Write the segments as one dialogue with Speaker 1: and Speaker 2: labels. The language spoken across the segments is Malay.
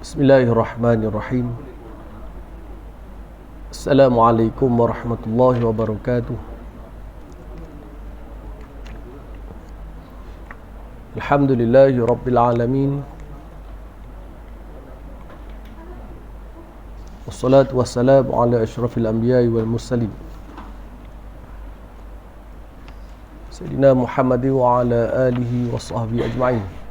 Speaker 1: Bismillahirrahmanirrahim. Assalamualaikum warahmatullahi wabarakatuh. Alhamdulillahi rabbil alamin. Wassalatu wassalamu ala asyrafil anbiya'i wal mursalin Sayyidina Muhammadin wa ala alihi wa sahbihi ajma'in.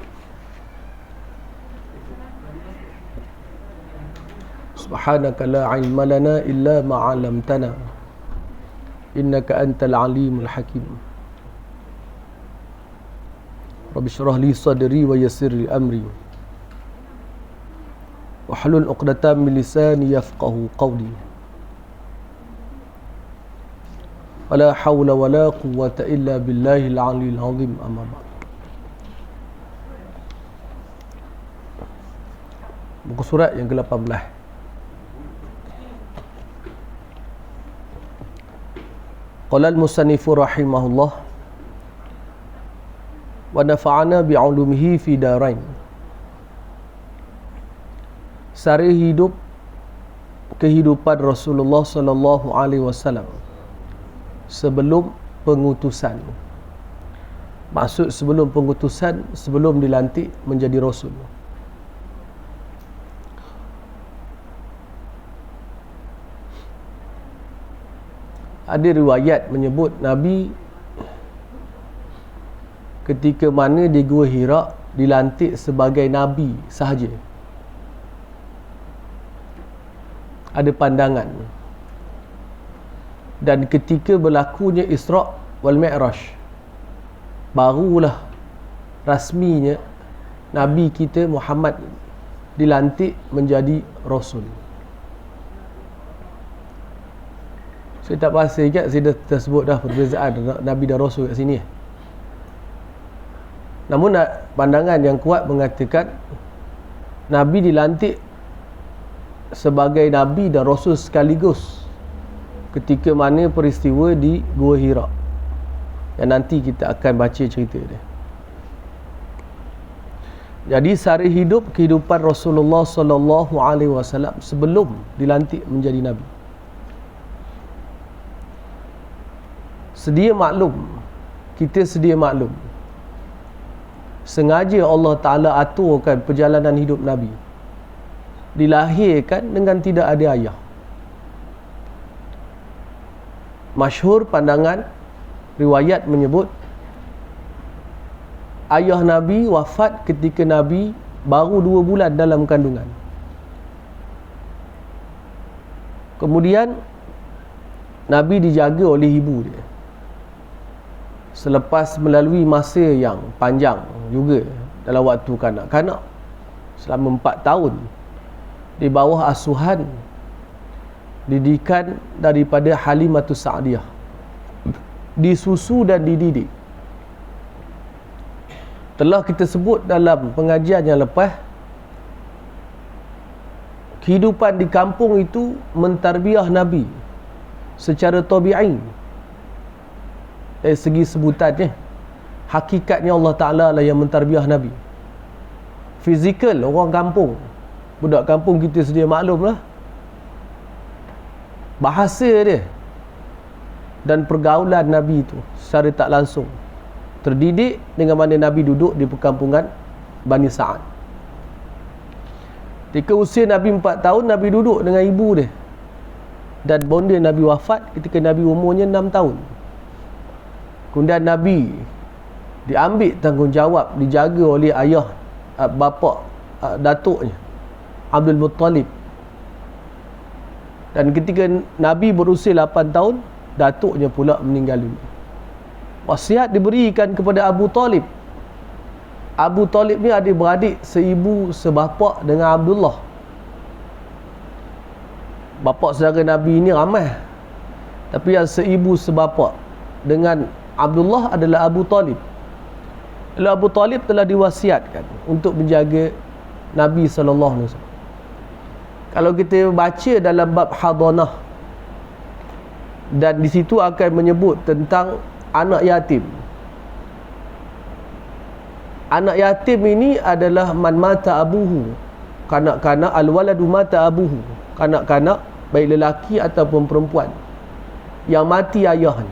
Speaker 1: Subhanaka la ilma lana illa ma 'allamtana innaka antal alimul hakim. Rabbi shrah li sadri wa yassir li amri wahlul 'uqdatam min lisani yafqahu qawli. Wala hawla wala quwwata illa billahil 'aliyyil 'azim. Amma ba'd. Buku surat yang ke-18. Qala al-musannifu rahimahullah wa nafa'ana bi'ulumihi fi darain. Sari hidup kehidupan Rasulullah sallallahu alaihi wasallam sebelum pengutusan. Maksud sebelum pengutusan, sebelum dilantik menjadi rasul. Ada riwayat menyebut Nabi ketika mana di Gua Hira dilantik sebagai Nabi sahaja. Ada pandangan. Dan ketika berlakunya Isra' wal Mi'raj, barulah rasminya Nabi kita Muhammad dilantik menjadi Rasul. Saya tak pasti ingat, saya dah tersebut dah perbezaan Nabi dan Rasul kat sini. Namun pandangan yang kuat mengatakan Nabi dilantik sebagai Nabi dan Rasul sekaligus ketika mana peristiwa di Gua Hira, yang nanti kita akan baca cerita dia. Jadi sari hidup kehidupan Rasulullah sallallahu alaihi wasallam sebelum dilantik menjadi Nabi. Kita sedia maklum, sengaja Allah Ta'ala aturkan perjalanan hidup Nabi. Dilahirkan dengan tidak ada ayah. Masyhur pandangan riwayat menyebut ayah Nabi wafat ketika Nabi baru 2 bulan dalam kandungan. Kemudian Nabi dijaga oleh ibu dia selepas melalui masa yang panjang juga dalam waktu kanak-kanak, selama 4 tahun di bawah asuhan didikan daripada Halimatus Sa'diyah, disusu dan dididik. Telah kita sebut dalam pengajian yang lepas, kehidupan di kampung itu mentarbiah Nabi secara tabi'i. Dari segi sebutannya, hakikatnya Allah Ta'ala lah yang mentarbiah Nabi. Fizikal, orang kampung, budak kampung kita sedia maklum lah, bahasa dia dan pergaulan Nabi itu secara tak langsung terdidik dengan mana Nabi duduk di perkampungan Bani Sa'ad. Ketika usia Nabi 4 tahun, Nabi duduk dengan ibu dia, dan bonda Nabi wafat ketika Nabi umurnya 6 tahun. Kemudian Nabi diambil tanggungjawab, dijaga oleh ayah, bapa, datuknya Abdul Muttalib. Dan ketika Nabi berusia 8 tahun, datuknya pula meninggal dunia. Wasiat diberikan kepada Abu Talib. Abu Talib ni ada beradik seibu sebapa dengan Abdullah. Bapa saudara Nabi ni ramai, tapi yang seibu sebapa dengan Abdullah adalah Abu Talib. Lalu Abu Talib telah diwasiatkan untuk menjaga Nabi SAW. Kalau kita baca dalam bab hadanah, dan di situ akan menyebut tentang anak yatim. Anak yatim ini adalah man mata abuhu kanak-kanak al-waladu mata abuhu, kanak-kanak baik lelaki ataupun perempuan yang mati ayahnya.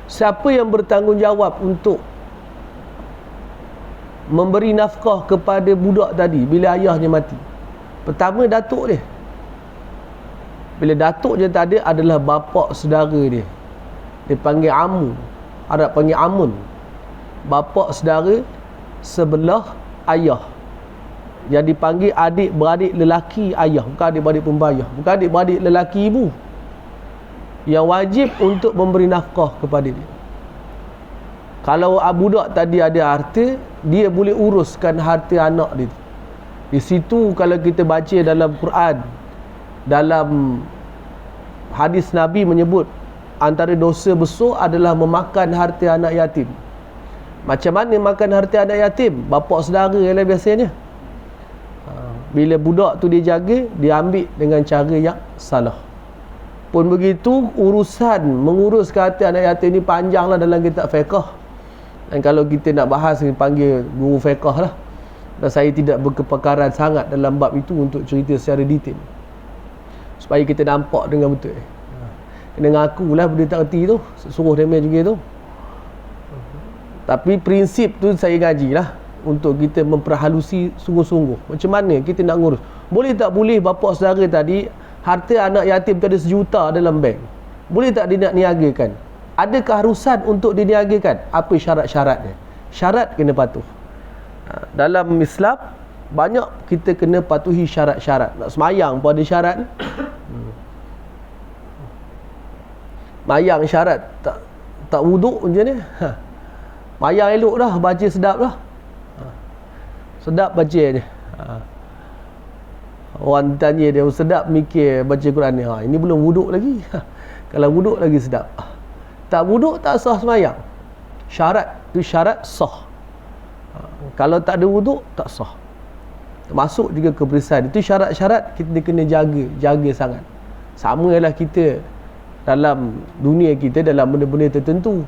Speaker 1: Siapa yang bertanggungjawab untuk memberi nafkah kepada budak tadi bila ayahnya mati? Pertama, datuk dia. Bila datuk je tak ada, adalah bapa saudara dia. Dia panggil amu. Arab panggil amun. Bapa saudara sebelah ayah. Yang dipanggil adik-beradik lelaki ayah, bukan adik-beradik perempuan ayah, bukan adik-beradik lelaki ibu, yang wajib untuk memberi nafkah kepada dia. Kalau budak tadi ada harta, dia boleh uruskan harta anak dia. Di situ kalau kita baca dalam Quran, dalam hadis Nabi menyebut antara dosa besar adalah memakan harta anak yatim. Macam mana makan harta anak yatim? Bapa saudara lah biasanya. Bila budak tu dia jaga, dia ambil dengan cara yang salah. Pun begitu, urusan menguruskan harta anak yatim ni panjanglah dalam kitab fiqh. Dan kalau kita nak bahas, kita panggil guru fiqh lah. Dan saya tidak berkepakaran sangat dalam bab itu untuk cerita secara detail, supaya kita nampak dengan betul. Kena ngaku lah benda tak erti tu, suruh remeh juga tu. Tapi prinsip tu saya ngaji lah, untuk kita memperhalusi sungguh-sungguh macam mana kita nak ngurus. Boleh tak boleh bapa saudara tadi harta anak yatim tu ada 1 juta dalam bank, boleh tak dia nak niagakan? Ada keharusan untuk diniagakan? Apa syarat-syaratnya? Syarat kena patuh. Dalam Islam banyak kita kena patuhi syarat-syarat. Nak semayang pun ada syarat. Mayang syarat tak wuduk macam ni. Mayang elok dah, baca sedap dah. Sedap baca ni. Orang tanya dia, sedap mikir baca Quran ni. Ini belum wuduk lagi. Kalau wuduk lagi sedap. Tak wuduk tak sah semayang. Syarat tu syarat sah. Kalau tak ada wuduk tak sah. Masuk juga kebersihan. Itu syarat-syarat kita kena jaga sangat. Sama lah kita dalam dunia kita, dalam benda-benda tertentu.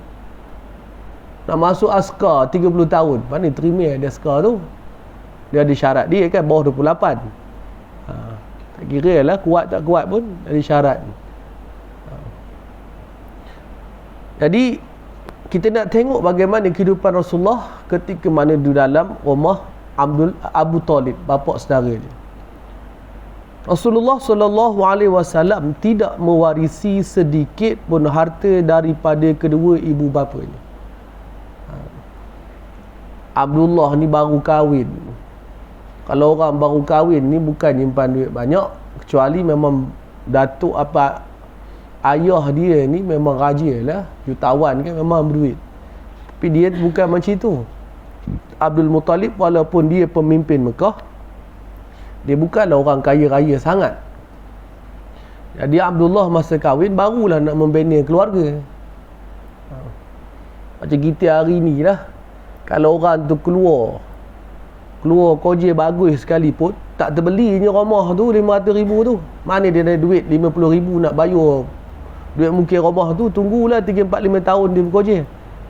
Speaker 1: Nak masuk askar 30 tahun, mana terima ada askar tu? Dia ada syarat dia kan, bawah 28. Tak kira lah kuat tak kuat pun ada syarat. Jadi kita nak tengok bagaimana kehidupan Rasulullah ketika mana di dalam rumah Abu Talib, bapa saudara dia. Rasulullah SAW tidak mewarisi sedikit pun harta daripada kedua ibu bapanya. Abdullah ni baru kahwin. Kalau orang baru kahwin ni bukan nyimpan duit banyak, kecuali memang datuk apa ayah dia ni memang raja lah, jutawan kan, memang berduit. Tapi dia bukan macam itu. Abdul Muttalib walaupun dia pemimpin Mekah, dia bukanlah orang kaya raya sangat. Jadi Abdullah masa kahwin barulah nak membina keluarga. Macam kita hari ni lah, kalau orang tu keluar koja bagus sekalipun, tak terbelinya rumah tu 500,000 tu. Mana dia ada duit 50,000 nak bayar duit mungkin rumah tu? Tunggulah 3, 4, 5 tahun dia berkoja,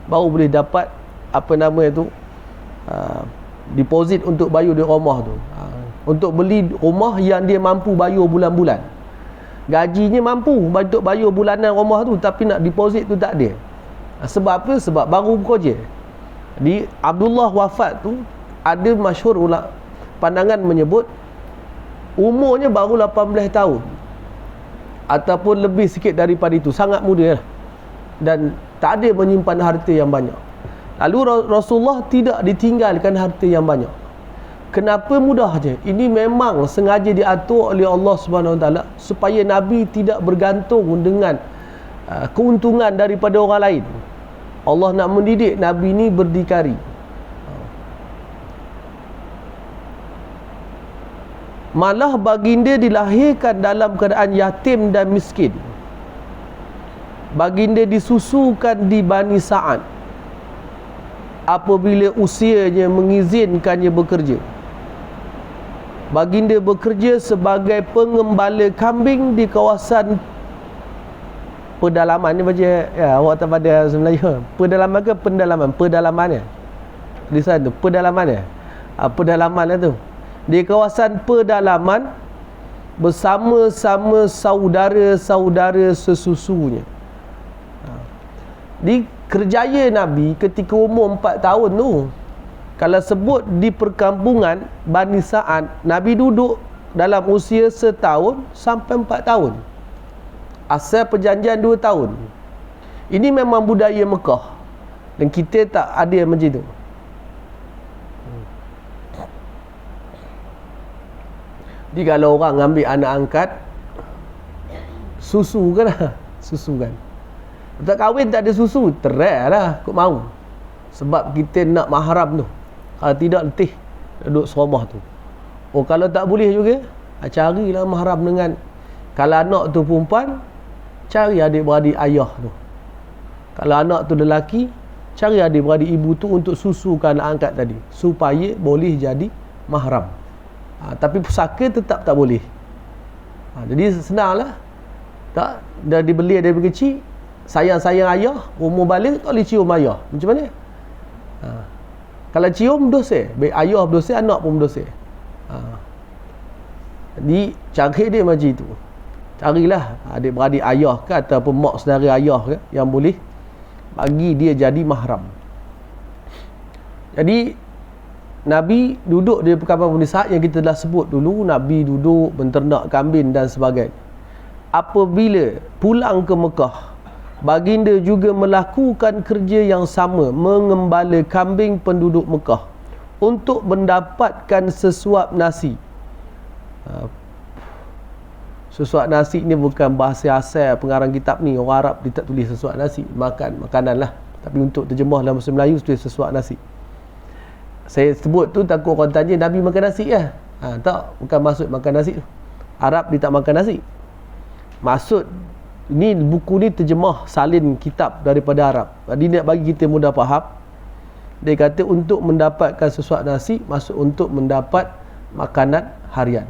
Speaker 1: baru boleh dapat apa nama tu, deposit untuk bayar duit rumah tu. Untuk beli rumah yang dia mampu bayar bulan-bulan. Gajinya mampu untuk bayar bulanan rumah tu, tapi nak deposit tu tak ada. Sebab apa? Sebab baru berkoja. Di Abdullah wafat tu, ada masyhur pandangan menyebut umurnya baru 18 tahun ataupun lebih sikit daripada itu, sangat muda lah. Dan tak ada menyimpan harta yang banyak. Lalu Rasulullah tidak ditinggalkan harta yang banyak. Kenapa? Mudah je. Ini memang sengaja diatur oleh Allah SWT supaya Nabi tidak bergantung dengan keuntungan daripada orang lain. Allah nak mendidik Nabi ni berdikari. Malah baginda dilahirkan dalam keadaan yatim dan miskin. Baginda disusukan di Bani Sa'ad apabila usianya mengizinkannya bekerja. Baginda bekerja sebagai pengembala kambing di kawasan pedalaman. Ni baca ya, awak tak pada Melayu. Pedalaman ke pendalaman? Pedalaman ya. Tulisan tu pedalaman ya. Pedalaman lah tu. di kawasan pedalaman bersama-sama saudara-saudara sesusunya. Di kerjaya Nabi ketika umur 4 tahun tu, kalau sebut di perkampungan Bani Sa'ad, Nabi duduk dalam usia setahun sampai 4 tahun. Asal perjanjian 2 tahun. Ini memang budaya Mekah, dan kita tak ada macam tu. Jadi kalau orang ambil anak angkat, susu kan lah. Susu kan. Tak kahwin tak ada susu, terai lah kau mau. Sebab kita nak mahram tu. Kalau tidak letih duduk serumah tu. Oh, kalau tak boleh juga, carilah mahram dengan, kalau anak tu perempuan, cari adik-beradik ayah tu. Kalau anak tu lelaki, cari adik-beradik ibu tu untuk susukan anak angkat tadi, supaya boleh jadi mahram. Tapi pusaka tetap tak boleh. Jadi senanglah. Tak, dah dibeli dari kecil, sayang-sayang ayah, umur balik tak boleh cium ayah. Macam mana? Kalau cium dosa, baik ayah berdosa, anak pun berdosa. Jadi cari dia macam itu. Carilah adik-beradik ayah ke ataupun mak saudara ayah ke yang boleh bagi dia jadi mahram. Jadi Nabi duduk di perkampungan Bani Sa'ad yang kita telah sebut dulu. Nabi duduk menternak kambing dan sebagainya. Apabila pulang ke Mekah, baginda juga melakukan kerja yang sama, mengembala kambing penduduk Mekah untuk mendapatkan sesuap nasi. Sesuap nasi ni bukan bahasa asal pengarang kitab ni. Orang Arab dia tak tulis sesuap nasi, makanan lah. Tapi untuk terjemah dalam bahasa Melayu tulis sesuap nasi. Saya sebut tu takut orang tanya Nabi makan nasi ke? Tak, bukan maksud makan nasi tu. Arab dia tak makan nasi. Maksud ni, buku ni terjemah salin kitab daripada Arab. Dia nak bagi kita mudah faham. Dia kata untuk mendapatkan sesuap nasi, maksud untuk mendapat makanan harian.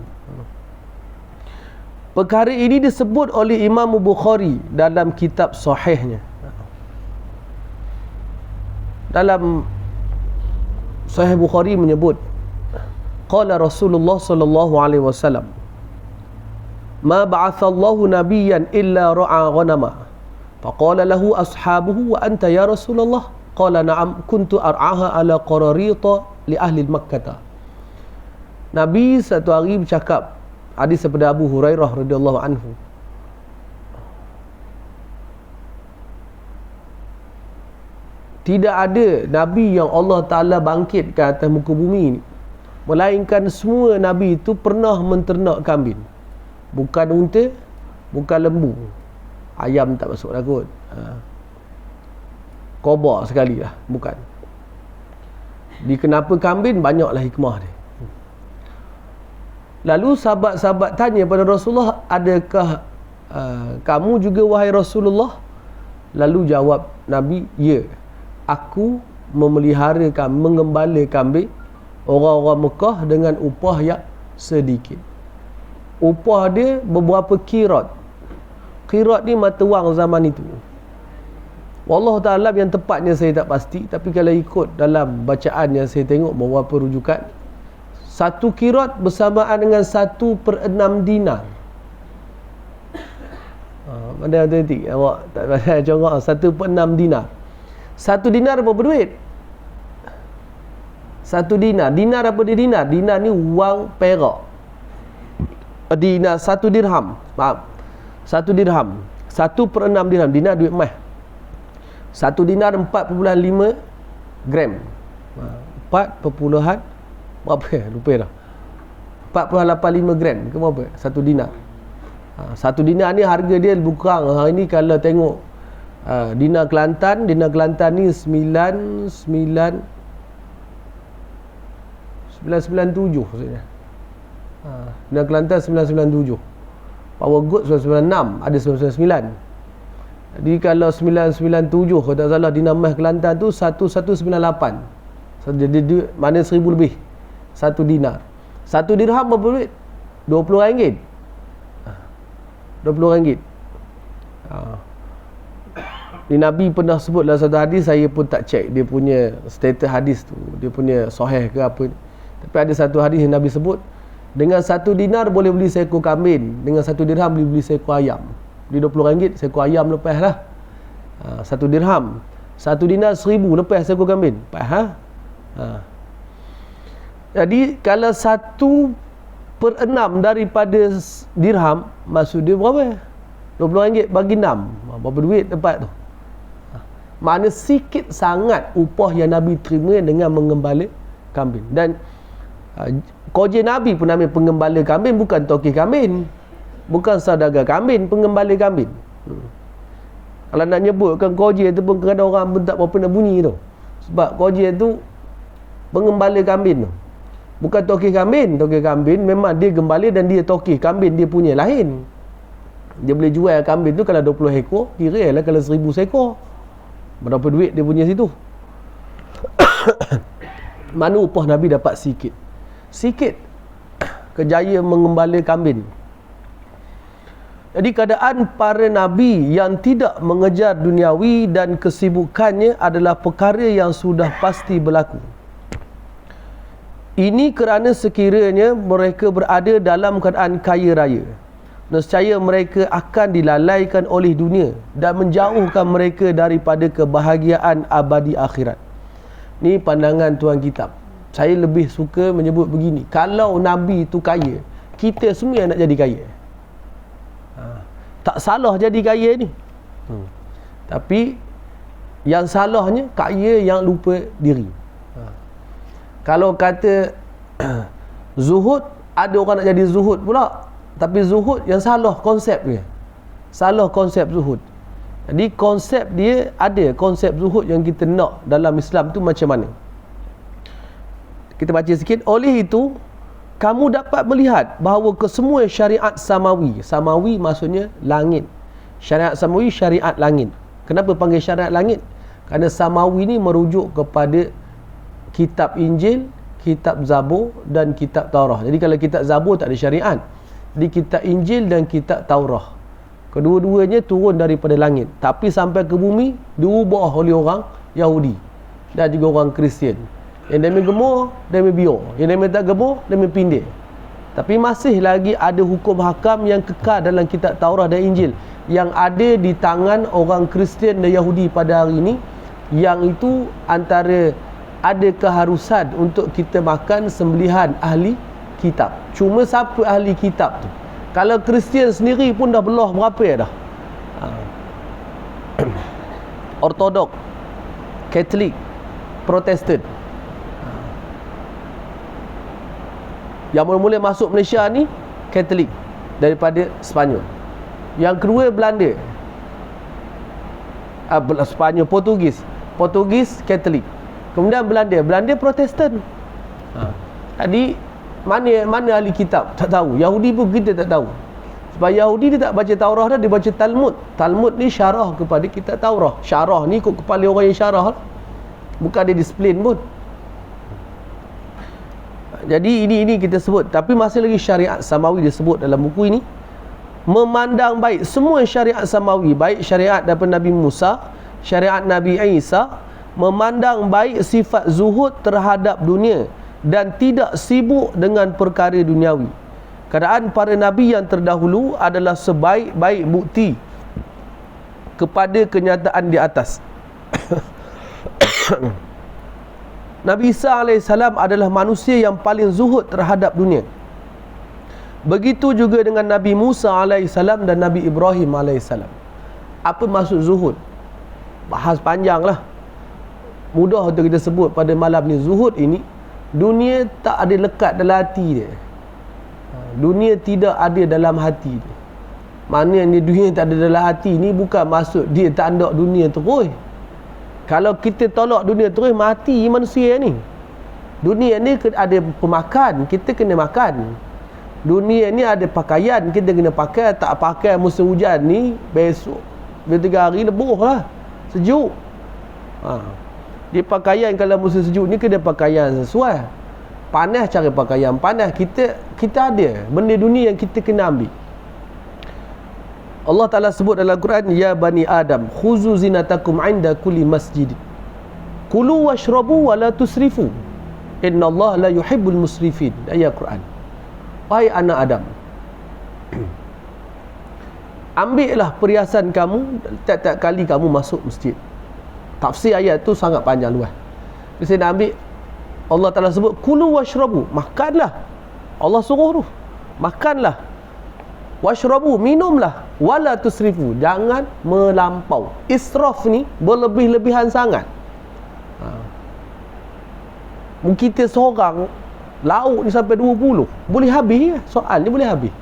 Speaker 1: Perkara ini disebut oleh Imam Bukhari dalam kitab sahihnya. Dalam Sahih Bukhari menyebut, qala Rasulullah sallallahu alaihi wasallam, ma ba'athallahu nabiyyan illa ra'a ghanama. Faqala lahu ashabuhu wa anta ya Rasulullah? Qala na'am kuntu ar'aha ala qararita li ahli Makkah. Nabi satu hari bercakap, hadis daripada Abu Hurairah radhiyallahu anhu, tidak ada Nabi yang Allah Ta'ala bangkitkan atas muka bumi ni, melainkan semua Nabi itu pernah menternak kambing. Bukan unta, bukan lembu. Ayam tak masuk lah kot. Kobra sekali lah, bukan. Di kenapa kambing, banyaklah hikmah dia. Lalu sahabat-sahabat tanya pada Rasulullah, adakah kamu juga wahai Rasulullah? Lalu jawab Nabi, ya, aku memelihara mengembala kambing orang-orang Mekah dengan upah yang sedikit. Upah dia beberapa kirat. Kirat ni mata wang zaman itu. Wallahu ta'ala yang tepatnya saya tak pasti, tapi kalau ikut dalam bacaan yang saya tengok beberapa rujukan, 1 kirat bersamaan dengan 1/6 dinar. Mana hati-hati awak tak payah congok. 1/6 dinar. 1 dinar berapa duit? 1 dinar. Dinar apa dia dinar? Dinar ni wang perak. Dinar 1 dirham. Maaf. 1 dirham. 1/6 dirham. Dinar duit emas. 1 dinar 4.5 gram. 4 perpuluhan berapa? Lupa dah. 4.85 gram ke berapa? 1 dinar. 1 dinar ni harga dia lebih kurang. Hari ni kalau tengok dinar Kelantan ni 997 maksudnya. Dinar Kelantan 997. Power Gold 996, ada 999. Jadi kalau 997 kalau tak salah, dinar emas Kelantan tu 1198. Jadi mana 1000 lebih 1 dinar. 1 dirham berapa duit? RM20. RM20. Ni Nabi pernah sebut dalam satu hadis, saya pun tak cek dia punya status hadis tu, dia punya sahih ke apa ni. Tapi ada satu hadis yang Nabi sebut, dengan 1 dinar boleh beli seekor kambing, dengan 1 dirham boleh beli seekor ayam. Beli RM20 seekor ayam lepas lah. 1 dirham, 1 dinar 1000 lepas seekor kambing. Lepas Jadi kalau 1/6 daripada dirham, maksud dia berapa? RM20 bagi 6. Berapa duit dapat tu? Makna sikit sangat upah yang Nabi terima dengan mengembala kambing. Dan kerja Nabi pun namanya pengembala kambing, bukan tokih kambing, bukan saudagar kambing, pengembala kambing. Kalau nak nyebutkan kerja tu pun kadang orang pun tak berapa nak bunyi tu. Sebab kerja tu pengembala kambing tu, bukan tokih kambing. Tokih kambing memang dia gembala dan dia tokih. Kambing dia punya lain. Dia boleh jual kambing tu kalau 20 ekor, kira lah kalau 1000 ekor, berapa duit dia punya situ. Mana upah Nabi dapat sikit kejaya mengembala kambing. Jadi keadaan para Nabi yang tidak mengejar duniawi dan kesibukannya adalah perkara yang sudah pasti berlaku. Ini kerana sekiranya mereka berada dalam keadaan kaya raya, nescaya mereka akan dilalaikan oleh dunia dan menjauhkan mereka daripada kebahagiaan abadi akhirat. Ni pandangan tuan kitab. Saya lebih suka menyebut begini, kalau Nabi tu kaya, kita semua yang nak jadi kaya. Tak salah jadi kaya ni. Tapi yang salahnya kaya yang lupa diri. Kalau kata zuhud, ada orang nak jadi zuhud pula, tapi zuhud yang salah konsep dia. Salah konsep zuhud. Jadi konsep dia ada, konsep zuhud yang kita nak dalam Islam tu macam mana. Kita baca sikit. Oleh itu, kamu dapat melihat bahawa kesemua syariat samawi, samawi maksudnya langit. Syariat samawi, syariat langit. Kenapa panggil syariat langit? Kerana samawi ni merujuk kepada kitab Injil, kitab Zabur dan kitab Taurah. Jadi kalau kitab Zabur tak ada syariat. Di kitab Injil dan kitab Taurah, kedua-duanya turun daripada langit, tapi sampai ke bumi diubah oleh orang Yahudi dan juga orang Kristian. Yang demi gemur, demi biar. Yang demi tak gemur, demi pindir. Tapi masih lagi ada hukum hakam yang kekal dalam kitab Taurah dan Injil, yang ada di tangan orang Kristian dan Yahudi pada hari ini. Yang itu antara ada keharusan untuk kita makan sembelihan ahli kitab. Cuma siapa ahli kitab tu? Kalau Kristian sendiri pun dah belah berapa dah? Ortodok, Katolik, Protestan. Yang mula-mula masuk Malaysia ni Katolik daripada Sepanyol. Yang kedua Belanda, Sepanyol, Portugis Katolik. Kemudian Belanda Protestan. Jadi mana ahli kitab? Tak tahu. Yahudi pun kita tak tahu. Sebab Yahudi dia tak baca Taurah dah, dia baca Talmud. Talmud ni syarah kepada kitab Taurah. Syarah ni ikut kepala orang yang syarah, bukan dia disiplin pun. Jadi ini kita sebut. Tapi masih lagi syariat samawi disebut dalam buku ini. Memandang baik semua syariat samawi, baik syariat daripada Nabi Musa, syariat Nabi Isa, memandang baik sifat zuhud terhadap dunia dan tidak sibuk dengan perkara duniawi. Keadaan para Nabi yang terdahulu adalah sebaik-baik bukti kepada kenyataan di atas. Nabi Isa AS adalah manusia yang paling zuhud terhadap dunia. Begitu juga dengan Nabi Musa AS dan Nabi Ibrahim AS. Apa maksud zuhud? Bahas panjang lah. Mudah untuk kita sebut pada malam ni. Zuhud ini, dunia tak ada lekat dalam hati dia. Dunia tidak ada dalam hati dia. Maknanya dunia tak ada dalam hati ni bukan maksud dia tak nak dunia terus. Kalau kita tolak dunia terus, mati manusia ni. Dunia ni ada pemakan, kita kena makan. Dunia ni ada pakaian, kita kena pakai. Tak pakai musim hujan ni, besok 2-3 hari lebuh lah, sejuk. Dia pakaian kalau musim sejuk ni kena pakaian sesuai. Panas cara pakaian panas. Kita ada benda dunia yang kita kena ambil. Allah Ta'ala sebut dalam Quran, ya bani Adam khuzu zinatakum inda kulli masjid kulu washrabu wa la tusrifu innallaha la yuhibbul musrifin, ayat Quran. Wahai anak Adam, ambillah perhiasan kamu tiap-tiap kali kamu masuk masjid. Tafsir ayat tu sangat panjang luas. Bila nak ambil, Allah Ta'ala sebut kulu washrabu, makanlah. Allah suruh tu, makanlah. Washrabu, minumlah. Wala tusrifu, jangan melampau. Israf ni berlebih-lebihan sangat. Mungkin kita seorang lauk ni sampai 20, boleh habis ke? Soal ni boleh habis.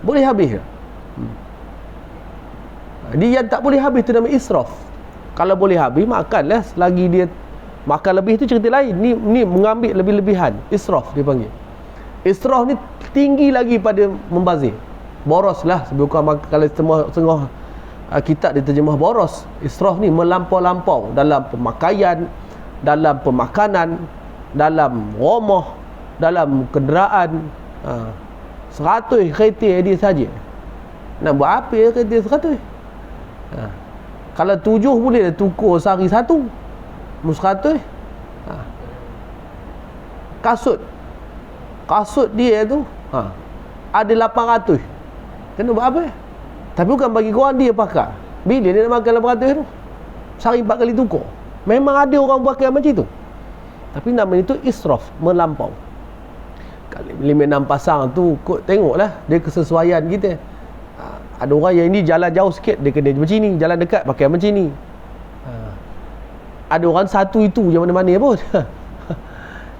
Speaker 1: Boleh habis ke? Dia yang tak boleh habis tu nama israf. Kalau boleh habis, makanlah. Selagi dia makan lebih tu cerita lain. Ni mengambil lebih-lebihan. Israf dia panggil. Israf ni tinggi lagi pada membazir. Boros lah. Bukan kalau setengah kitab dia terjemah boros. Israf ni melampau-lampau dalam pemakaian, dalam pemakanan, dalam rumah, dalam kenderaan. 100 kereta dia saja. Nak buat apa ya kereta 100? Kalau 7 boleh dah tukar sehari 1. 100. Kasut dia tu ada 800. Kena buat apa? Tapi bukan bagi korang, dia pakai. Bila dia nak makan 800 tu? Sehari 4 kali tukar. Memang ada orang pakai macam tu. Tapi namanya tu israf, melampau. Kalau 5-6 pasang tu kod tengoklah dia kesesuaian kita. Ada orang yang ini jalan jauh sikit dia kena macam ni, jalan dekat pakai macam ni. Ada orang satu itu je mana-mana pun.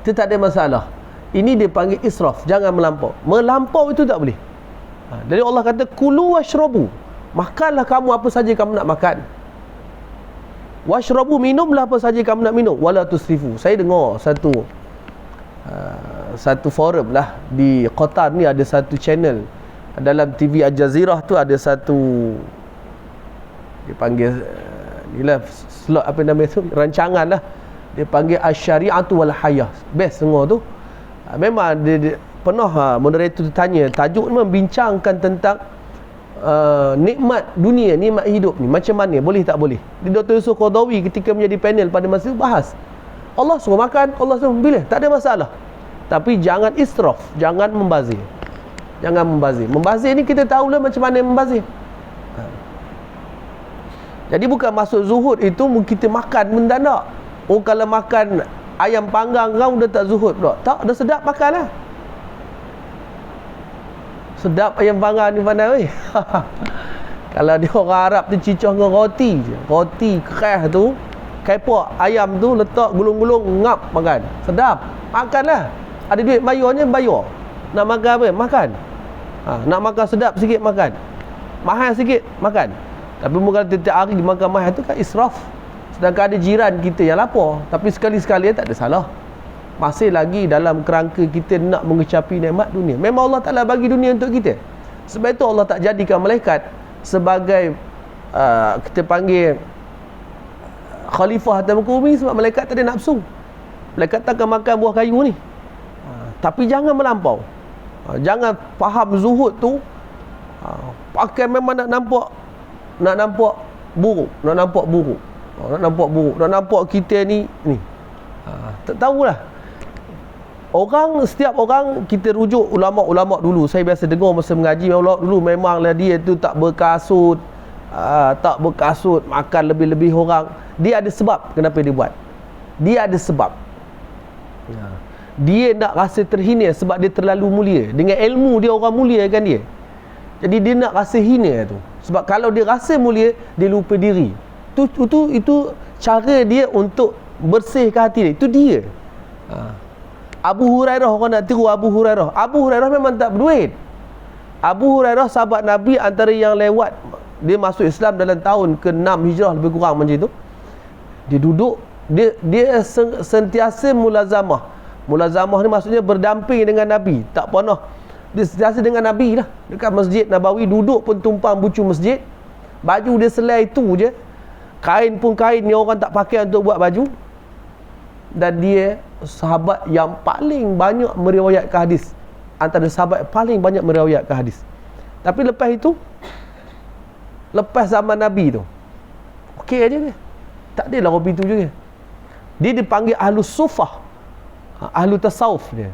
Speaker 1: Itu tak ada masalah. Ini dia panggil israf, jangan melampau. Melampau itu tak boleh. Jadi Allah kata kulu washrabu, makanlah kamu apa saja kamu nak makan. Washrabu, minumlah apa saja kamu nak minum. Wala tusrifu. Saya dengar satu forum lah di Qatar ni, ada satu channel dalam TV Al Jazeera tu, ada satu dia panggil inilah slot apa nama tu, rancangan lah, dia panggil Asy-Syari'atu wal Hayah. Best dengar tu. Memang dia pernah moderator tu tanya, tajuk ni membincangkan tentang nikmat dunia, nikmat hidup ni macam mana, boleh tak boleh. Dr. Yusuf Qaradawi ketika menjadi panel pada masa itu bahas, Allah suruh makan, Allah suruh bila, tak ada masalah. Tapi jangan israf, jangan membazir. Jangan membazir. Membazir ni kita tahulah macam mana membazir. Jadi bukan masuk zuhud itu kita makan mendadak. Oh, kalau makan ayam panggang kau dah tak zuhud pula. Tak, dah sedap makanlah. Sedap ayam panggang ni pandai weh. Kalau dia orang Arab tu cicah dengan roti je. Roti keras tu, kepok ayam tu letak gulung-gulung, ngap makan. Sedap. Makanlah. Ada duit bayarnya, bayar. Nak makan apa? Makan. Nak makan sedap sikit, makan. Mahal sikit, makan. Tapi bukan setiap hari makan mahal tu kan israf. Sedangkan ada jiran kita yang lapar, tapi sekali-sekali tak ada salah. Masih lagi dalam kerangka kita nak mengecapi nikmat dunia. Memang Allah Ta'ala bagi dunia untuk kita. Sebab itu Allah tak jadikan malaikat sebagai kita panggil khalifah atas muka bumi, sebab malaikat tak ada nafsu. Malaikat takkan makan buah kayu ni. Tapi jangan melampau. Jangan faham zuhud tu pakai memang nak nampak buruk, nak nampak kita ni tak tahulah. Setiap orang kita rujuk ulama-ulama dulu. Saya biasa dengar masa mengaji, ulama dulu memanglah dia tu tak berkasut, makan lebih-lebih orang. Dia ada sebab kenapa dia buat. Dia ada sebab. Dia nak rasa terhina sebab dia terlalu mulia. Dengan ilmu dia orang mulia kan dia. Jadi dia nak rasa hina tu. Sebab kalau dia rasa mulia, dia lupa diri. Itu cara dia untuk bersihkan hati dia. Itu dia. Abu Hurairah, orang nak tiru Abu Hurairah. Abu Hurairah memang tak berduit. Abu Hurairah sahabat Nabi antara yang lewat. Dia masuk Islam dalam tahun ke-6 Hijrah lebih kurang macam tu. Dia duduk, dia sentiasa mulazamah. Mulazamah ni maksudnya berdamping dengan Nabi. Tak pernah, dia sentiasa dengan Nabi lah. Dekat Masjid Nabawi, duduk pun tumpang bucu masjid. Baju dia selai itu je. Kain pun kain yang orang tak pakai untuk buat baju. Dan dia sahabat yang paling banyak meriwayatkan hadis. Antara sahabat paling banyak meriwayatkan hadis. Tapi lepas itu, lepas zaman Nabi tu, okey aja dia. Tak adalah hobi tu juga. Dia dipanggil ahlu sufah, ahlu tasawuf dia.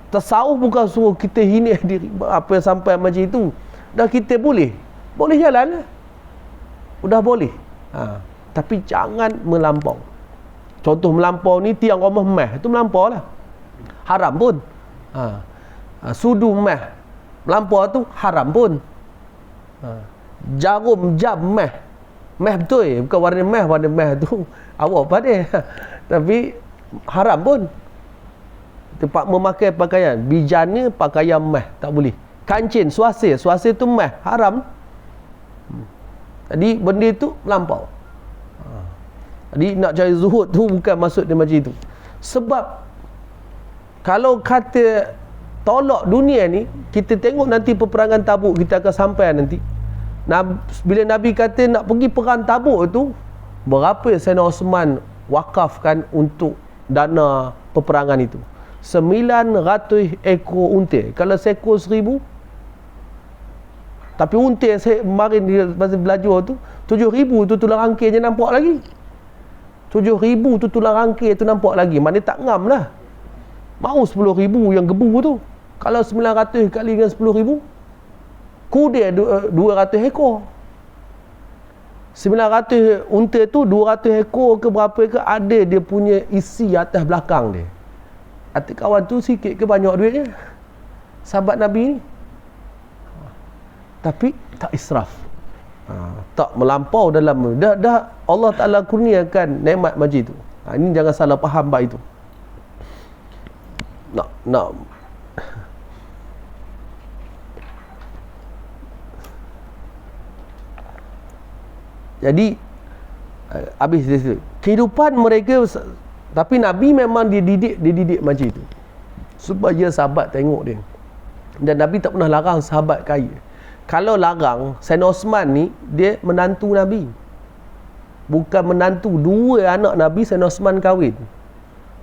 Speaker 1: Tasawuf bukan suruh kita hina diri apa yang sampai macam itu. Dah kita boleh jalan lah. Udah boleh. Tapi jangan melampau. Contoh melampau ni, tiang rumah meh tu melampau lah, haram pun. Sudu meh melampau tu haram pun. Jarum jam meh betul, bukan warna meh tu awak pandai tapi haram pun. Tempat memakai pakaian bijana, pakaian meh tak boleh. Kancing suasir tu meh haram. Jadi benda tu melampau. Jadi nak cari zuhud tu bukan maksud dia macam itu. Sebab kalau kata tolak dunia ni, kita tengok nanti peperangan Tabuk, kita akan sampai nanti. Bila Nabi kata nak pergi perang Tabuk tu, berapa Sayyidina Osman wakafkan untuk dana peperangan itu? 900 ekor unta. Kalau seekor 1000, tapi unta yang saya kemarin masa belajar tu 7,000 tu tulang rangkainya nampak lagi. 7,000 tu tulang rangkai tu nampak lagi. Mana tak ngam lah. Mau 10,000 yang gebu tu. Kalau 900 kali dengan 10,000, kuda 200 ekor. 900 unta tu 200 ekor ke berapa ke, ada dia punya isi atas belakang dia. Hati kawan tu sikit ke banyak duitnya? Sahabat Nabi ni. Tapi tak israf. Tak melampau dalam dah Allah Ta'ala kurniakan nikmat macam itu. Ini jangan salah faham bab itu. Nak jadi habis dia kehidupan mereka. Tapi Nabi memang dia dididik macam itu supaya sahabat tengok dia. Dan Nabi tak pernah larang sahabat kaya. Kalau larang, Sayyidina Osman ni dia menantu Nabi, bukan menantu. 2 anak Nabi Sayyidina Osman kahwin.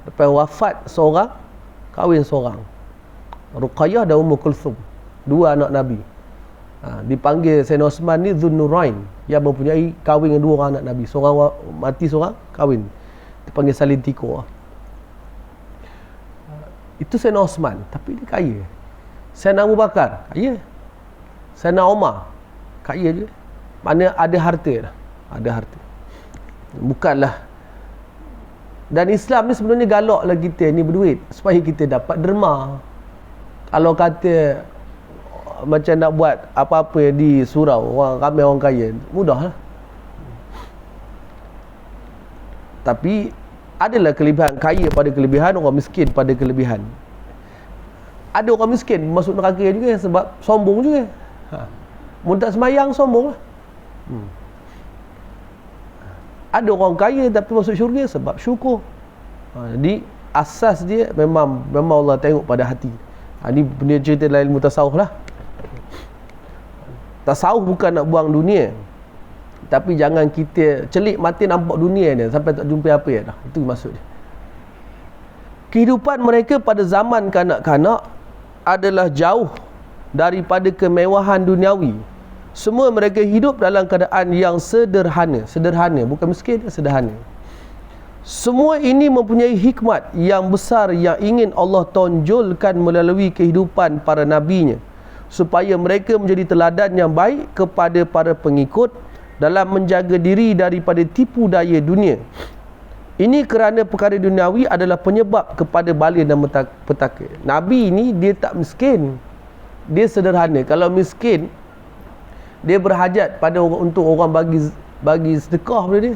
Speaker 1: Lepas wafat seorang, kahwin seorang, Ruqayyah dan Ummu Kulthum. 2 anak Nabi. Dipanggil Sayyidina Osman ni Dhunnurain, yang mempunyai kahwin dengan 2 orang anak Nabi. Seorang mati, seorang kahwin. Dipanggil Salin Tiko. Itu Sayyidina Osman, tapi dia kaya. Sayyidina Abu Bakar kaya. Sayyidina Umar kaya je. Mana ada harta lah. Ada harta. Bukanlah. Dan Islam ni sebenarnya galaklah kita ni berduit supaya kita dapat derma. Kalau kata macam nak buat apa-apa di surau, ramai orang kaya, mudah lah. Tapi adalah kelebihan kaya pada kelebihan, orang miskin pada kelebihan. Ada orang miskin masuk neraka juga sebab sombong juga. Mun tak semayang, sombong lah. Ada orang kaya tapi masuk syurga sebab syukur. Jadi asas dia memang Allah tengok pada hati. Ini benda cerita dalam ilmu tasawuf lah. Tasawuf bukan nak buang dunia, tapi jangan kita celik mati nampak dunia ni sampai tak jumpa apa ya dah. Itu maksud dia. Kehidupan mereka pada zaman kanak-kanak adalah jauh daripada kemewahan duniawi. Semua mereka hidup dalam keadaan yang sederhana, bukan miskin, sederhana. Semua ini mempunyai hikmat yang besar yang ingin Allah tonjolkan melalui kehidupan para nabinya, supaya mereka menjadi teladan yang baik kepada para pengikut dalam menjaga diri daripada tipu daya dunia. Ini kerana perkara duniawi adalah penyebab kepada bala dan petaka. Nabi ini dia tak miskin, dia sederhana. Kalau miskin, dia berhajat pada untuk orang bagi sedekah pada dia.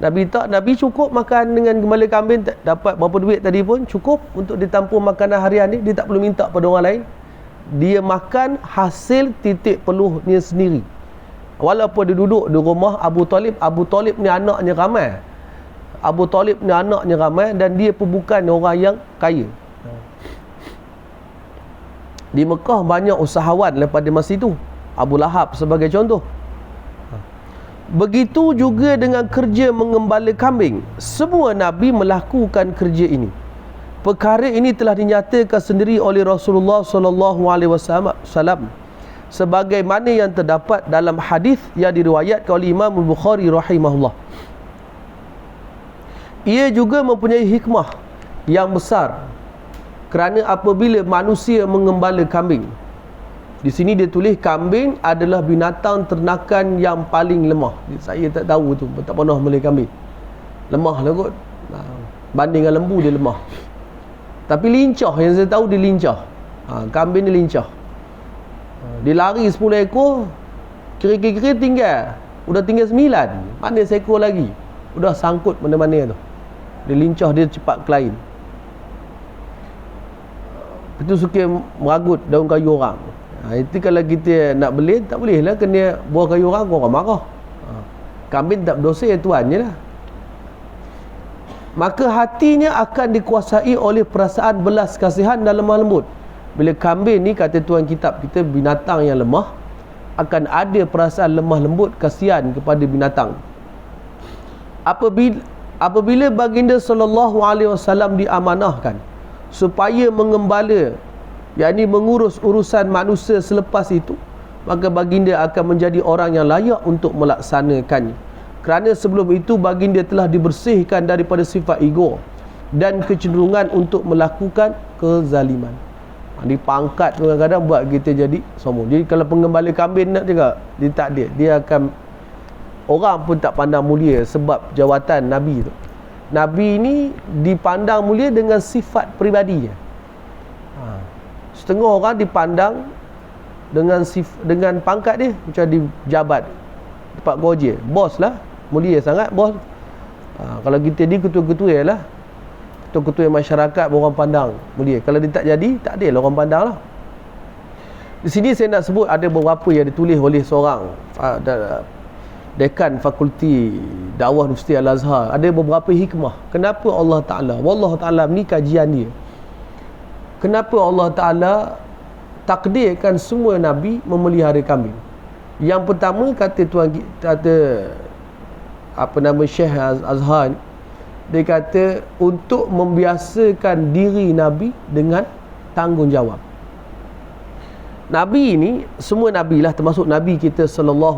Speaker 1: Nabi tak, Nabi cukup makan dengan gembala kambing, dapat berapa duit tadi pun cukup untuk ditampung makanan harian dia. Dia tak perlu minta pada orang lain. Dia makan hasil titik peluhnya sendiri. Walaupun dia duduk di rumah Abu Talib. Abu Talib ni anaknya ramai. Abu Talib ni anaknya ramai dan dia pun bukan orang yang kaya. Di Mekah banyak usahawan daripada masa itu. Abu Lahab sebagai contoh. Begitu juga dengan kerja mengembala kambing. Semua Nabi melakukan kerja ini. Perkara ini telah dinyatakan sendiri oleh Rasulullah SAW, sebagaimana yang terdapat dalam hadis yang diriwayatkan oleh Imam Bukhari rahimahullah. ia juga mempunyai hikmah yang besar, kerana apabila manusia mengembala kambing, di sini dia tulis kambing adalah binatang ternakan yang paling lemah. Saya tak tahu tu, tak pernah melih kambing. Lemah lah kot. Banding dengan lembu dia lemah. Tapi lincah, yang saya tahu dia lincah. Kambing dia lincah. Dia lari 10 ekor, kira-kira tinggal. Udah tinggal 9. Mana seekor lagi? Udah sangkut mana-mana tu. Dia lincah, dia cepat ke lain. Itu suka meragut daun kayu orang. Itu kalau kita nak beli, tak boleh lah kena buah kayu orang marah. Kambing tak berdosa, tuannya lah. Maka hatinya akan dikuasai oleh perasaan belas kasihan dan lemah lembut. Bila kambing ni, kata tuan kitab kita, binatang yang lemah, akan ada perasaan lemah lembut, kasihan kepada binatang. Apabila baginda SAW diamanahkan supaya mengembala, yakni mengurus urusan manusia selepas itu, maka baginda akan menjadi orang yang layak untuk melaksanakannya. Kerana sebelum itu baginda telah dibersihkan daripada sifat ego dan kecenderungan untuk melakukan kezaliman. Dipangkat kadang-kadang buat kita jadi sombong. Jadi kalau pengembala kambing nak juga, dia tak ada. Dia akan, orang pun tak pandang mulia sebab jawatan Nabi tu. Nabi ni dipandang mulia dengan sifat peribadinya. Setengah orang dipandang dengan pangkat dia, macam di jabat tempat kerja, bos lah, mulia sangat bos. Kalau kita ni ketua-ketua lah, ketua-ketua masyarakat orang pandang mulia. Kalau dia tak jadi, tak ada lah orang pandang lah. Di sini saya nak sebut ada beberapa yang ditulis oleh seorang dekan fakulti dakwah Universiti Al-Azhar. Ada beberapa hikmah kenapa Allah Ta'ala, wallahu ta'ala, ni kajian dia, kenapa Allah Ta'ala takdirkan semua Nabi memelihara kambing. Yang pertama, kata Syekh Azhar, dia kata untuk membiasakan diri Nabi dengan tanggungjawab. Nabi ini, semua Nabi lah, termasuk Nabi kita SAW,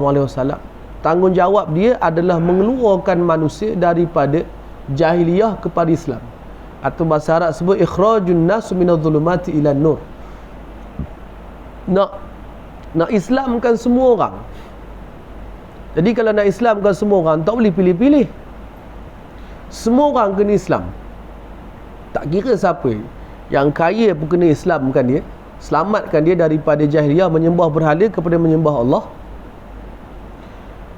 Speaker 1: tanggungjawab dia adalah mengeluarkan manusia daripada jahiliyah kepada Islam, atau bahasa Arab sebut ikhrajun nas minadh-dhulumati ila nur. Nak Islamkan semua orang. Jadi kalau nak Islamkan semua orang, tak boleh pilih-pilih. Semua orang kena Islam. Tak kira siapa. Yang kaya pun kena Islamkan dia, selamatkan dia daripada jahiliyah menyembah berhala kepada menyembah Allah.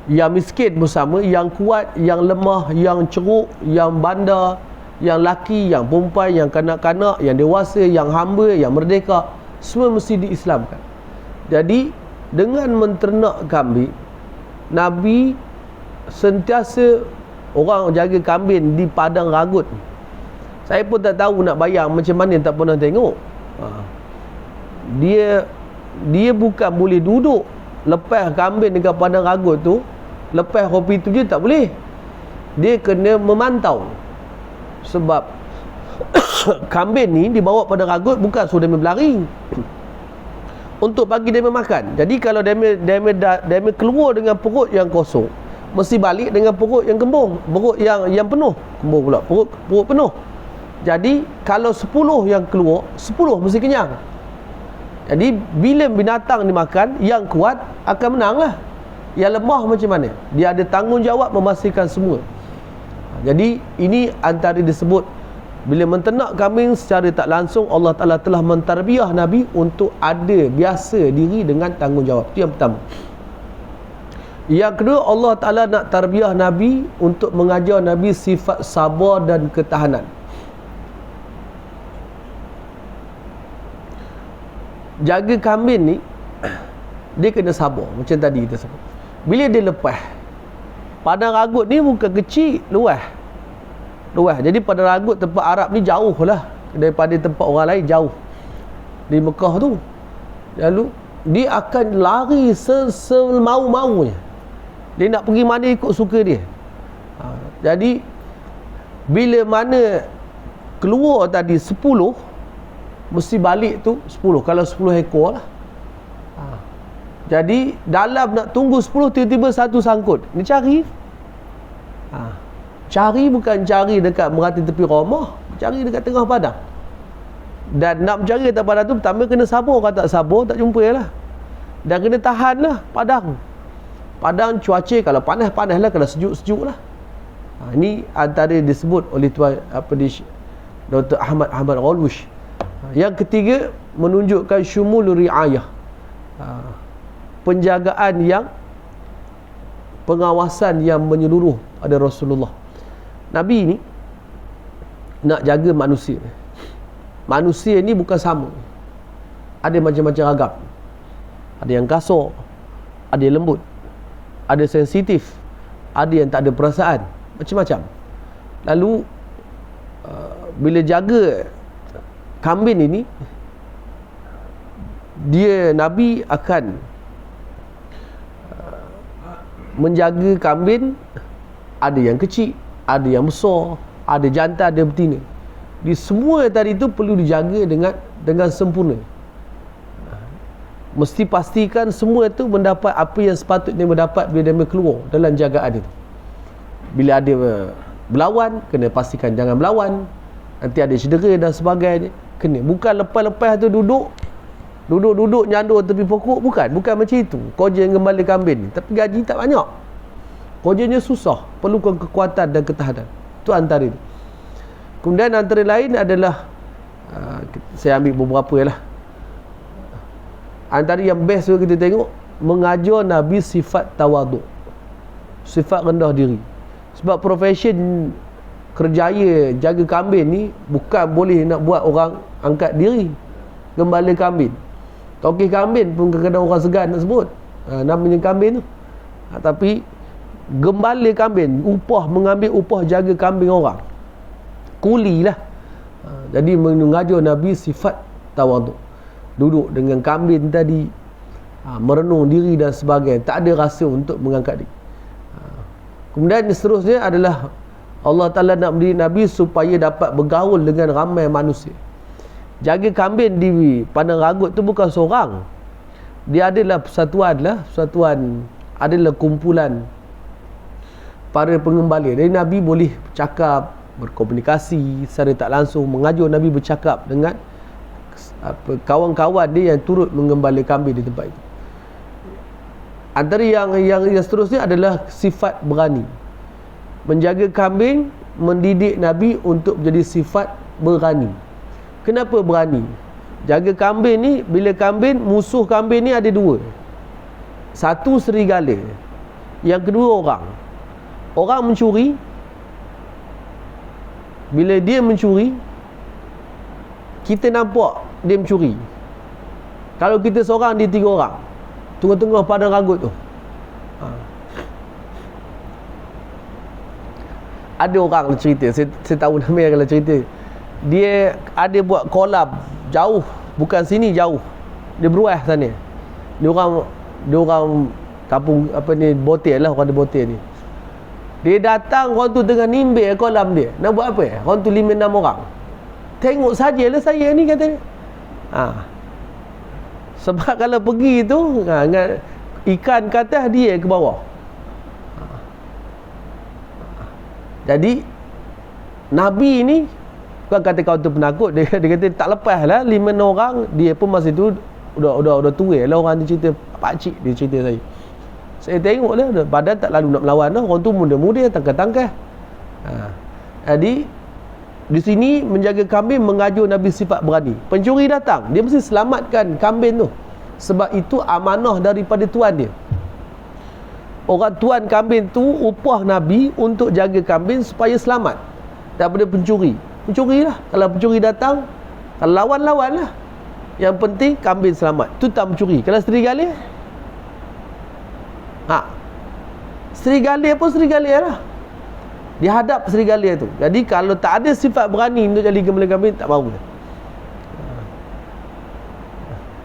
Speaker 1: Yang miskin pun sama, yang kuat, yang lemah, yang ceruk, yang bandar, yang laki, yang perempuan, yang kanak-kanak, yang dewasa, yang hamba, yang merdeka, semua mesti diislamkan. Jadi dengan menternak kambing, Nabi sentiasa, orang jaga kambing di padang ragut. Saya pun tak tahu nak bayang macam mana, tak pernah tengok. Dia bukan boleh duduk lepas kambing dekat padang ragut tu, lepas kopi tu je tak boleh. Dia kena memantau. Sebab kambing ni dibawa pada ragut bukan suruh dia berlari, untuk bagi dia makan. Jadi kalau dia keluar dengan perut yang kosong, mesti balik dengan perut yang kembung, perut yang penuh. Kembung pula, perut penuh. Jadi kalau 10 yang keluar, 10 mesti kenyang. Jadi bila binatang dimakan, yang kuat akan menang lah. Yang lemah macam mana? Dia ada tanggungjawab memastikan semua. Jadi ini antara disebut, bila menternak kambing secara tak langsung, Allah Ta'ala telah mentarbiah Nabi untuk ada biasa diri dengan tanggungjawab. Itu yang pertama. Yang kedua, Allah Ta'ala nak tarbiah Nabi untuk mengajar Nabi sifat sabar dan ketahanan. Jaga kambing ni, dia kena sabar. Macam tadi kita sebut, bila dia lepas, padang ragut ni bukan kecil, luas. Jadi padang ragut tempat Arab ni jauh lah daripada tempat orang lain, jauh di Mekah tu. Lalu dia akan lari semau-maunya. Dia nak pergi mana ikut suka dia. Jadi bila mana keluar tadi 10, mesti balik tu 10. Kalau 10 ekor lah. Jadi dalam nak tunggu 10, tiba-tiba satu sangkut. Ni cari. Cari bukan cari dekat merati tepi rumah, cari dekat tengah padang. Dan nak mencari atas padang tu, pertama kena sabar. Kalau tak sabar, tak jumpa lah. Dan kena tahan lah padang. Padang cuaca kalau panas lah, kalau sejuk lah. Ini antara disebut oleh tuan Dr. Ahmad Ghalwush. Yang ketiga, menunjukkan syumul riayah, penjagaan yang, pengawasan yang menyeluruh pada Rasulullah. Nabi ni nak jaga manusia. Manusia ni bukan sama, ada macam-macam ragam. Ada yang kasar, ada yang lembut, ada sensitif, ada yang tak ada perasaan, macam-macam. Lalu bila jaga kambing ini, dia Nabi akan menjaga kambing. Ada yang kecil, ada yang besar, ada jantan, ada betina. Di semua tadi itu perlu dijaga dengan sempurna. Mesti pastikan semua itu mendapat apa yang sepatutnya mendapat bila dia keluar dalam jagaan itu. Bila ada berlawan, kena pastikan jangan berlawan. Nanti ada cedera dan sebagainya, kena. Bukan lepas-lepas tu duduk nyandur tepi pokok. Bukan macam itu kerja gembala kambing ni. Tapi gaji tak banyak, kerjanya susah, perlukan kekuatan dan ketahanan. Itu antara itu. Kemudian antara lain adalah saya ambil beberapa lah. Antara yang best tu kita tengok, mengajar Nabi sifat tawaduk, sifat rendah diri. Sebab profession kerjaya jaga kambing ni bukan boleh nak buat orang angkat diri. Gembala kambing, tokeh kambing pun kadang-kadang orang segan nak sebut namanya kambing tu. Tapi gembala kambing, mengambil upah jaga kambing orang, kuli lah. Jadi mengajar Nabi sifat tawaduk, duduk dengan kambing tadi, merenung diri dan sebagainya, tak ada rasa untuk mengangkat diri. Kemudian seterusnya adalah Allah Ta'ala nak mendidik Nabi supaya dapat bergaul dengan ramai manusia. Jaga kambing di Padang Ragut tu bukan seorang, dia adalah persatuan, adalah kumpulan para pengembala. Jadi Nabi boleh bercakap, berkomunikasi secara tak langsung, mengajar Nabi bercakap dengan kawan-kawan dia yang turut mengembala kambing di tempat itu. Antara yang seterusnya adalah sifat berani. Menjaga kambing mendidik Nabi untuk menjadi sifat berani. Kenapa berani? Jaga kambing ni, bila kambing, musuh kambing ni ada dua. Satu serigala, yang kedua orang mencuri. Bila dia mencuri, kita nampak dia mencuri. Kalau kita seorang, dia 3 orang tengah-tengah Padang Ragut tu. Ada orang cerita, saya tahu nama yang kalau cerita, dia ada buat kolam jauh, bukan sini, jauh, dia beruah sana. Dia orang kampung Botil lah, orang di Botil ni. Dia datang, orang tu tengah nimbik kolam dia. Nak buat apa? Orang tu 5-6 orang. Tengok sajalah saya ni, kata dia. Sebab kalau pergi tu, ikan ke atas, dia ke bawah. Jadi Nabi ni bukan kata kau tu penakut, dia kata tak lepas lah 5-6 orang. Dia pun masa tu udah tua lah, orang dia cerita, pakcik dia cerita saya tengok lah, badan tak lalu nak melawan lah. Orang tu muda-muda, tangkah-tangkah. Jadi di sini menjaga kambing mengajar Nabi sifat berani. Pencuri datang, dia mesti selamatkan kambing tu, sebab itu amanah daripada tuan dia. Orang tuan kambing tu upah Nabi untuk jaga kambing supaya selamat daripada pencuri. Pencurilah, kalau pencuri datang, kalau lawan lah. Yang penting kambing selamat, tu tak mencuri. Kalau serigala, serigala pun serigala lah, dia hadap serigala tu. Jadi kalau tak ada sifat berani untuk jadi gembala kambing, tak mahu.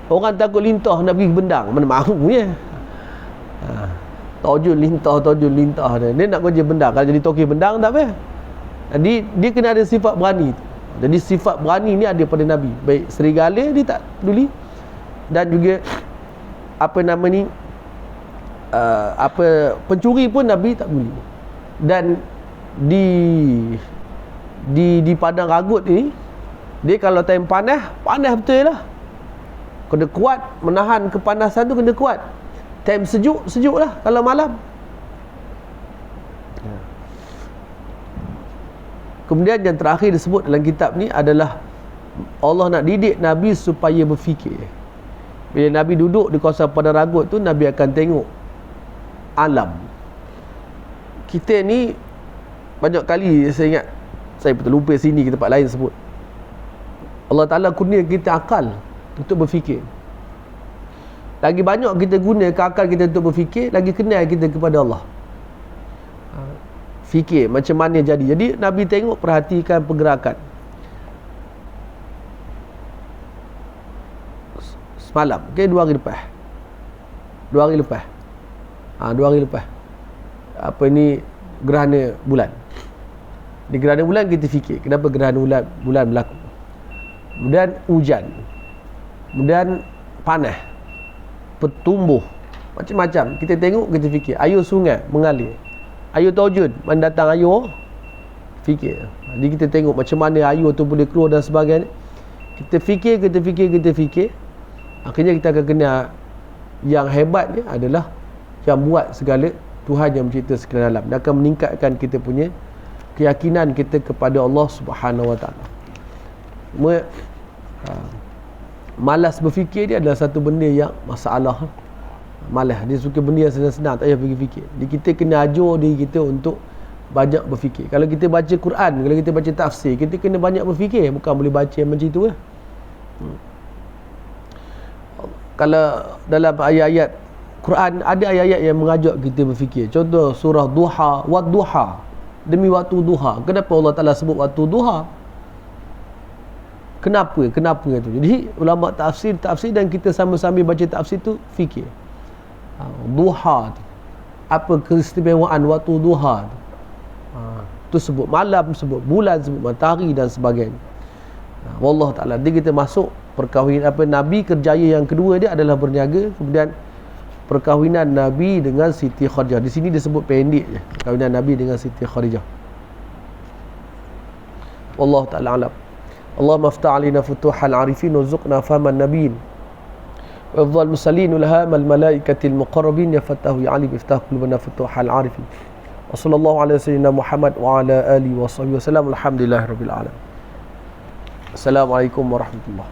Speaker 1: Orang takut lintah nak pergi bendang, mana mahu ya. Tojul lintah dia nak kerja bendang. Kalau jadi toki bendang tak apa. Jadi dia kena ada sifat berani. Jadi sifat berani ni ada pada Nabi. Baik serigala dia tak peduli, dan juga pencuri pun Nabi tak peduli. Dan di di padang ragut ni, dia kalau time panas betul lah, kena kuat menahan kepanasan tu, kena kuat. Time sejuk lah kalau malam. Kemudian yang terakhir disebut dalam kitab ni adalah Allah nak didik Nabi supaya berfikir. Bila Nabi duduk di kawasan padang ragut tu, Nabi akan tengok alam. Kita ni banyak kali, saya ingat, saya terlupa sini, ke tempat lain sebut, Allah Ta'ala kurnia kita akal untuk berfikir. Lagi banyak kita guna akal kita untuk berfikir, lagi kenal kita kepada Allah. Fikir macam mana jadi. Jadi Nabi tengok, perhatikan pergerakan. Semalam, okay, 2 hari lepas. 2 hari lepas. Apa ni, gerhana bulan. Di gerhana bulan kita fikir, kenapa gerhana bulan berlaku. Kemudian hujan. Kemudian panas. Pertumbuh. Macam-macam. Kita tengok, kita fikir. Air sungai mengalir. Air terjun, mana datang air, fikir. Jadi kita tengok macam mana air tu boleh keluar dan sebagainya. Kita fikir. Akhirnya kita akan kenal yang hebatnya adalah yang buat segala, Tuhan yang mencipta segala alam. Dia akan meningkatkan kita punya keyakinan kita kepada Allah Subhanahu Wa Taala. Malas berfikir dia adalah satu benda yang masalah. Malas, dia suka benda yang senang-senang, tak payah pergi fikir. Jadi kita kena ajar diri kita untuk banyak berfikir. Kalau kita baca Quran, kalau kita baca tafsir, kita kena banyak berfikir, bukan boleh baca macam itu lah. Kalau dalam ayat-ayat Quran, ada ayat-ayat yang mengajak kita berfikir. Contoh surah Duha, Wad-Duha, demi waktu duha. Kenapa Allah Ta'ala sebut waktu duha? Kenapa itu? Jadi ulama tafsir dan kita sama-sama baca tafsir tu fikir. Duha tu, apa keistimewaan waktu duha tu? Sebut malam, sebut bulan, sebut matahari dan sebagainya. Wallahu ta'ala. Jadi kita masuk perkahwinan, Nabi kerjaya yang kedua dia adalah berniaga. Kemudian perkahwinan Nabi dengan Siti Khadijah. Di sini disebut pendek je, perkahwinan Nabi dengan Siti Khadijah. Wallahu ta'ala alam. Allahumma aftah alina futuhal arifin warzuqna fahaman nabiyyin وافضل المرسلين والهام الملائكة المقربين يا فتاه يا علي افتح قلوبنا فتوح العارفين وصلى الله على سيدنا محمد وعلى آله وصحبه وسلم الحمد لله رب العالمين. السلام عليكم ورحمة الله.